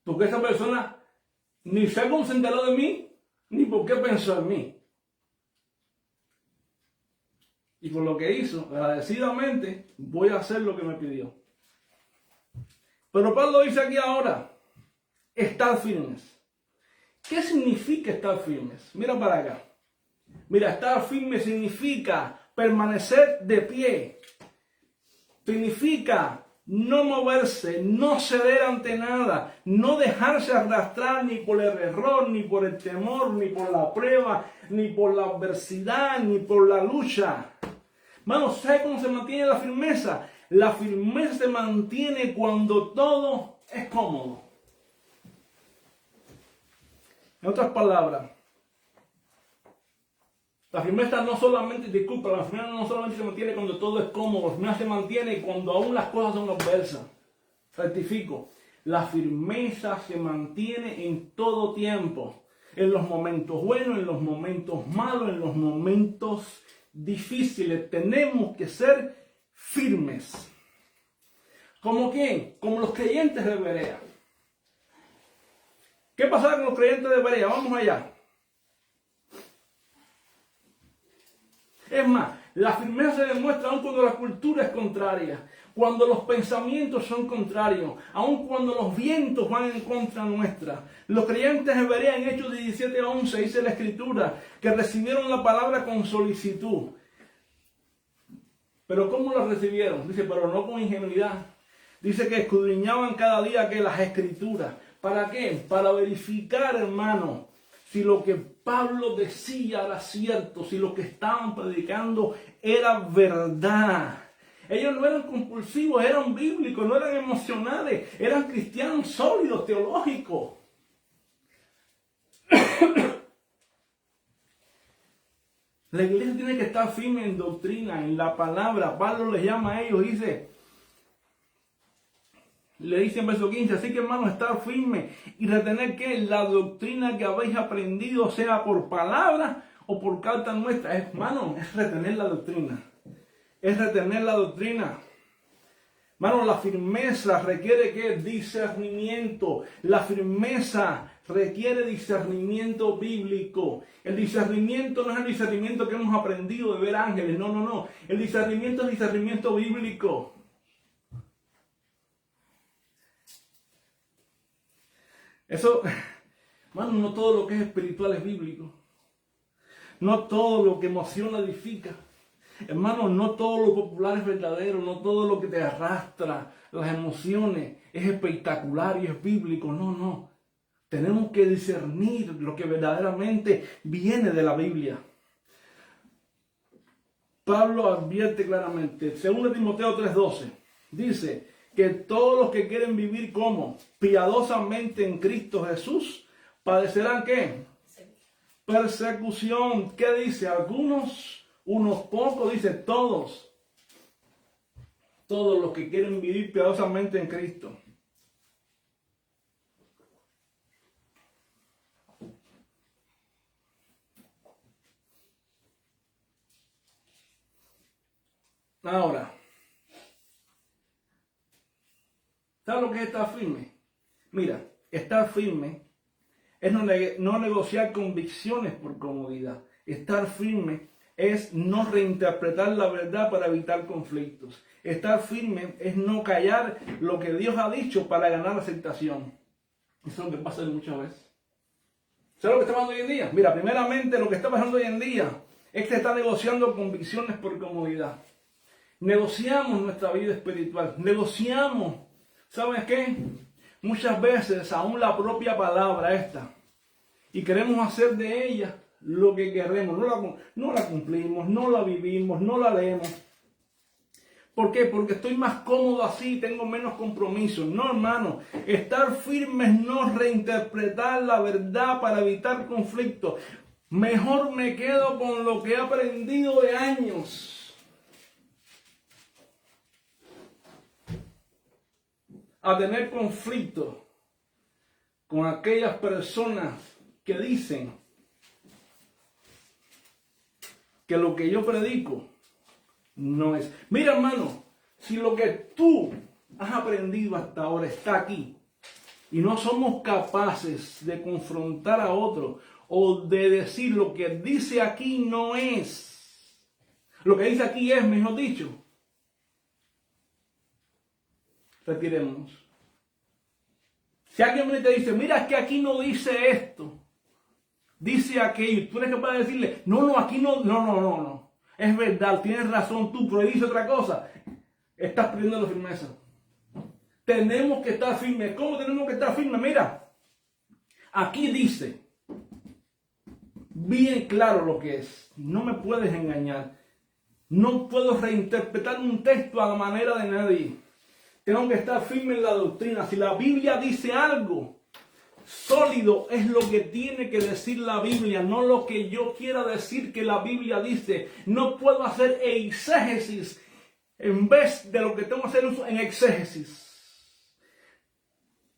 Porque esa persona ni se concentró de mí, ni por qué pensó en mí. Y por lo que hizo, agradecidamente, voy a hacer lo que me pidió. Pero Pablo dice aquí ahora, estar firmes. ¿Qué significa estar firmes? Mira para acá. Mira, estar firme significa permanecer de pie. Significa no moverse, no ceder ante nada, no dejarse arrastrar ni por el error, ni por el temor, ni por la prueba, ni por la adversidad, ni por la lucha. Hermano, ¿sabe cómo se mantiene la firmeza? La firmeza se mantiene cuando todo es cómodo. En otras palabras, la firmeza no solamente, la firmeza no solamente se mantiene cuando todo es cómodo, la firmeza se mantiene cuando aún las cosas son adversas. Rectifico, la firmeza se mantiene en todo tiempo, en los momentos buenos, en los momentos malos, en los momentos difíciles. Tenemos que ser firmes. ¿Cómo quién? Como los creyentes de Berea. ¿Qué pasaba con los creyentes de Berea? Vamos allá. Es más, la firmeza se demuestra aun cuando la cultura es contraria, cuando los pensamientos son contrarios, aun cuando los vientos van en contra nuestra. Los creyentes de Berea en Hechos 17:11 dice la Escritura que recibieron la palabra con solicitud. ¿Pero cómo la recibieron? Dice, pero no con ingenuidad. Dice que escudriñaban cada día que las Escrituras. ¿Para qué? Para verificar, hermano, si lo que Pablo decía era cierto, si lo que estaban predicando era verdad. Ellos no eran compulsivos, eran bíblicos, no eran emocionales, eran cristianos sólidos, teológicos. La iglesia tiene que estar firme en doctrina, en la palabra. Pablo les llama a ellos, le dice en verso 15, así que hermanos, estar firme y retener que la doctrina que habéis aprendido, sea por palabra o por carta nuestra. Hermano, es retener la doctrina. Es retener la doctrina. Hermano, la firmeza requiere ¿qué? Discernimiento. La firmeza requiere discernimiento bíblico. El discernimiento no es el discernimiento que hemos aprendido de ver ángeles. No, no, no. El discernimiento es discernimiento bíblico. Eso, hermano, no todo lo que es espiritual es bíblico. No todo lo que emociona edifica. Hermano, no todo lo popular es verdadero. No todo lo que te arrastra las emociones es espectacular y es bíblico. No, no. Tenemos que discernir lo que verdaderamente viene de la Biblia. Pablo advierte claramente, 2 Timoteo 3:12, dice que todos los que quieren vivir como piadosamente en Cristo Jesús padecerán ¿qué? Persecución. ¿Qué dice? Algunos, unos pocos, dice todos. Todos los que quieren vivir piadosamente en Cristo. Ahora, ¿sabes lo que es estar firme? Mira, estar firme es no negociar convicciones por comodidad. Estar firme es no reinterpretar la verdad para evitar conflictos. Estar firme es no callar lo que Dios ha dicho para ganar aceptación. Eso es lo que pasa muchas veces. ¿Sabes lo que está pasando hoy en día? Mira, primeramente lo que está pasando hoy en día es que se está negociando convicciones por comodidad. Negociamos nuestra vida espiritual. Negociamos. ¿Sabes qué? Muchas veces aún la propia palabra esta. Y queremos hacer de ella lo que queremos. No la cumplimos, no la vivimos, no la leemos. ¿Por qué? Porque estoy más cómodo así, tengo menos compromiso. No, hermano. Estar firme es no reinterpretar la verdad para evitar conflictos. Mejor me quedo con lo que he aprendido de años. A tener conflicto con aquellas personas que dicen que lo que yo predico no es. Mira, hermano, si lo que tú has aprendido hasta ahora está aquí y no somos capaces de confrontar a otro o de decir lo que dice aquí no es, lo que dice aquí es, mejor dicho, retirémonos. Si alguien me te dice, mira, es que aquí no dice esto, dice aquello, tú eres capaz de decirle, no, aquí no. Es verdad, tienes razón tú, pero dice otra cosa. Estás perdiendo la firmeza. Tenemos que estar firmes. ¿Cómo tenemos que estar firmes? Mira, aquí dice bien claro lo que es. No me puedes engañar. No puedo reinterpretar un texto a la manera de nadie. Tengo que estar firme en la doctrina. Si la Biblia dice algo sólido, es lo que tiene que decir la Biblia, no lo que yo quiera decir que la Biblia dice. No puedo hacer exégesis en vez de lo que tengo que hacer en exégesis.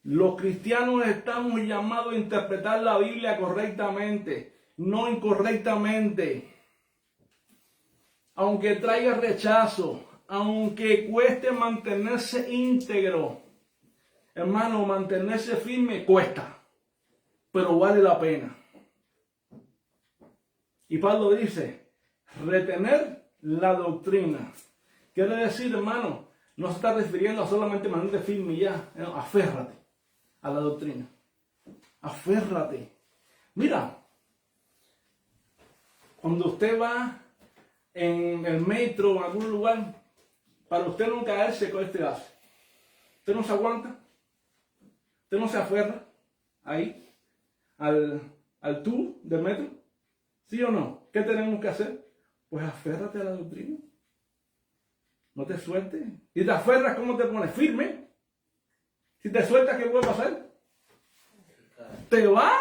Los cristianos estamos llamados a interpretar la Biblia correctamente, no incorrectamente. Aunque traiga rechazo, aunque cueste mantenerse íntegro, hermano, mantenerse firme cuesta, pero vale la pena. Y Pablo dice, retener la doctrina. Quiere decir, hermano, no se está refiriendo a solamente mantenerte firme y ya. No, aférrate a la doctrina. Aférrate. Mira, cuando usted va en el metro o en algún lugar, para usted no caerse, ¿qué usted hace? ¿Usted no se aguanta? ¿Usted no se aferra ahí al tubo del metro? ¿Sí o no? ¿Qué tenemos que hacer? Pues aférrate a la doctrina. No te sueltes. Y te aferras, ¿cómo te pones? Firme. Si te sueltas, ¿qué puede pasar? Te va.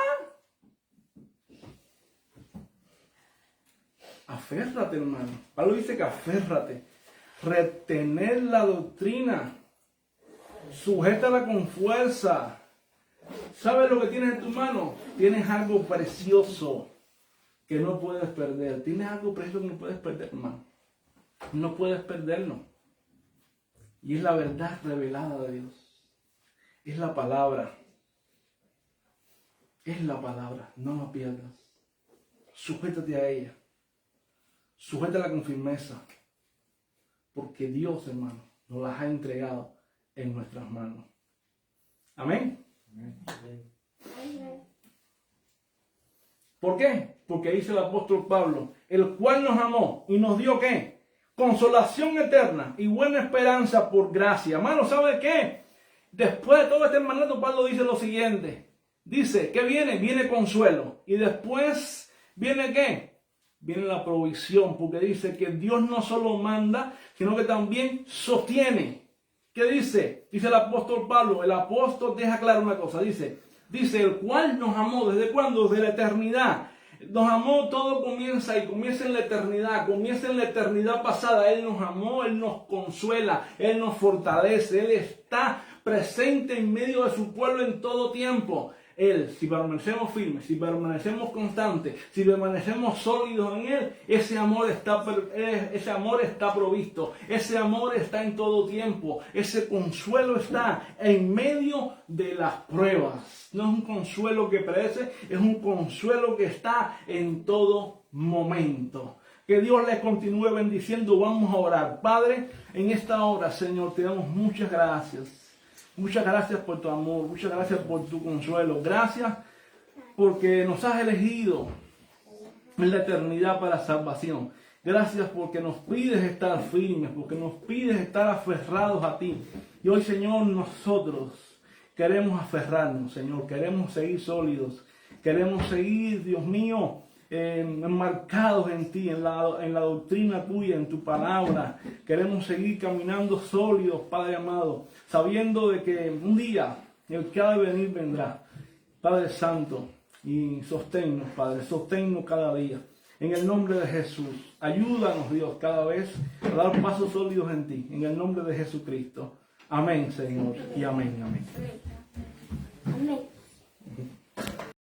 Aférrate, hermano. Pablo dice que aférrate. Retener la doctrina. Sujétala con fuerza. ¿Sabes lo que tienes en tu mano? Tienes algo precioso que no puedes perder. Tienes algo precioso que no puedes perder, hermano. No puedes perderlo. Y es la verdad revelada de Dios. Es la palabra. Es la palabra. No la pierdas. Sujétate a ella. Sujétala con firmeza. Porque Dios, hermano, nos las ha entregado en nuestras manos. Amén. ¿Por qué? Porque dice el apóstol Pablo, el cual nos amó y nos dio ¿qué? Consolación eterna y buena esperanza por gracia. Hermano, ¿sabe qué? Después de todo este mandato, Pablo dice lo siguiente. Dice, ¿qué viene? Viene consuelo. Y después, ¿viene qué? Viene la provisión, porque dice que Dios no solo manda, sino que también sostiene. ¿Qué dice? Dice el apóstol Pablo. El apóstol deja claro una cosa. Dice, el cual nos amó. ¿Desde cuándo? Desde la eternidad. Nos amó, todo comienza y comienza en la eternidad. Comienza en la eternidad pasada. Él nos amó, Él nos consuela, Él nos fortalece. Él está presente en medio de su pueblo en todo tiempo. Él, si permanecemos firmes, si permanecemos constantes, si permanecemos sólidos en Él, ese amor está provisto, ese amor está en todo tiempo, ese consuelo está en medio de las pruebas. No es un consuelo que perece, es un consuelo que está en todo momento. Que Dios les continúe bendiciendo. Vamos a orar. Padre, en esta hora, Señor, te damos muchas gracias. Muchas gracias por tu amor. Muchas gracias por tu consuelo. Gracias porque nos has elegido en la eternidad para salvación. Gracias porque nos pides estar firmes, porque nos pides estar aferrados a ti. Y hoy, Señor, nosotros queremos aferrarnos, Señor. Queremos seguir sólidos. Queremos seguir, Dios mío, enmarcados en ti, en la doctrina tuya, en tu palabra. Queremos seguir caminando sólidos, Padre amado, sabiendo de que un día el que ha de venir vendrá. Padre Santo, y sosténnos, Padre, sosténnos cada día. En el nombre de Jesús, ayúdanos, Dios, cada vez a dar pasos sólidos en ti. En el nombre de Jesucristo. Amén, Señor, y amén, amén. Amén.